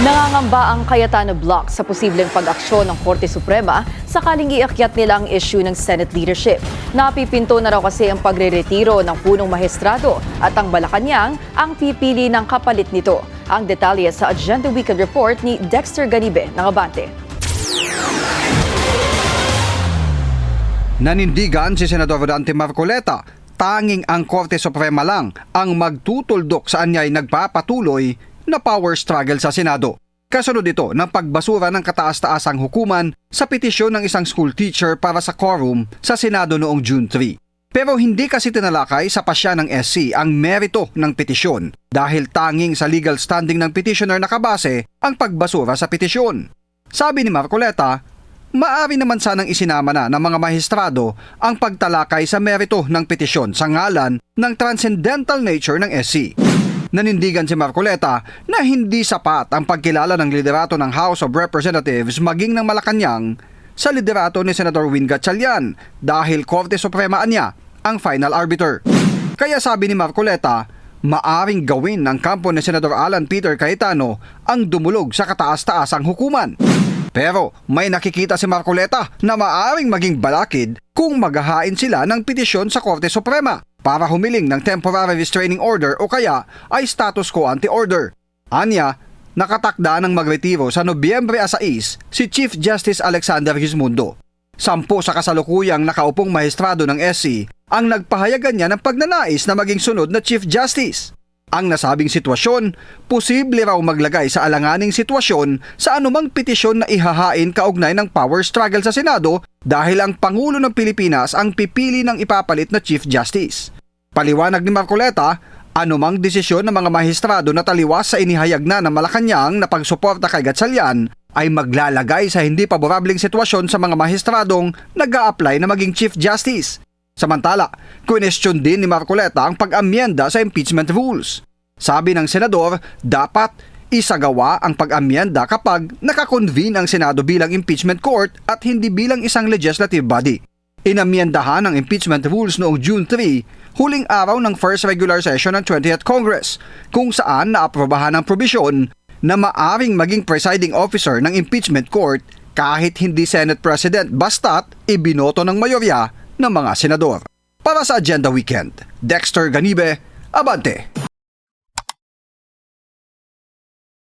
Nangangamba ang Cayetano Bloc sa posibleng pag-aksyon ng Korte Suprema sakaling iakyat nila ang issue ng Senate leadership. Napipinto na raw kasi ang pagre-retiro ng punong maestrado at ang Malacanang ang pipili ng kapalit nito. Ang detalye sa Agenda Weekend Report ni Dexter Ganibe ng Abante. Nanindigan si Senador Dante Marcoleta, tanging ang Korte Suprema lang ang magtutuldok saan niya ay nagpapatuloy na power struggle sa Senado. Kasunod ito ng pagbasura ng kataas-taasang hukuman sa petisyon ng isang school teacher para sa quorum sa Senado noong June 3. Pero hindi kasi tinalakay sa pasya ng SC ang merito ng petisyon dahil tanging sa legal standing ng petitioner nakabase ang pagbasura sa petisyon. Sabi ni Marcoleta, maaari naman sanang isinama na ng mga mahistrado ang pagtalakay sa merito ng petisyon sa ngalan ng transcendental nature ng SC. Nanindigan si Marcoleta na hindi sapat ang pagkilala ng liderato ng House of Representatives maging ng Malacanang sa liderato ni Senador Win Gatchalian dahil Korte Suprema niya ang final arbiter. Kaya sabi ni Marcoleta, maaring gawin ng kampo ni Senador Alan Peter Cayetano ang dumulog sa kataas-taasang hukuman. Pero may nakikita si Marcoleta na maaring maging balakid kung maghahain sila ng petisyon sa Korte Suprema para humiling ng temporary restraining order o kaya ay status quo ante order. Anya, nakatakda ng magretiro sa Nobyembre 6 si Chief Justice Alexander Gismundo. 10 sa kasalukuyang nakaupong maestrado ng SC ang nagpahayagan niya ng pagnanais na maging sunod na Chief Justice. Ang nasabing sitwasyon, posible raw maglagay sa alanganing sitwasyon sa anumang petisyon na ihahain kaugnay ng power struggle sa Senado dahil ang Pangulo ng Pilipinas ang pipili ng ipapalit na Chief Justice. Paliwanag ni Marcoleta, anumang desisyon ng mga mahistrado na taliwas sa inihayag na ng Malacanang na pagsuporta kay Gatchalian ay maglalagay sa hindi paborableng sitwasyon sa mga mahistradong nag-a-apply na maging Chief Justice. Samantala, question din ni Marcoleta ang pag-amyenda sa impeachment rules. Sabi ng senador, dapat isagawa ang pag-amyenda kapag nakakonvene ang Senado bilang impeachment court at hindi bilang isang legislative body. Inamyendahan ang impeachment rules noong June 3, huling araw ng first regular session ng 20th Congress, kung saan naaprobahan ang probisyon na maaring maging presiding officer ng impeachment court kahit hindi Senate President basta't ibinoto ng mayorya ng mga senador. Para sa Agenda Weekend, Dexter Ganibe, Abante.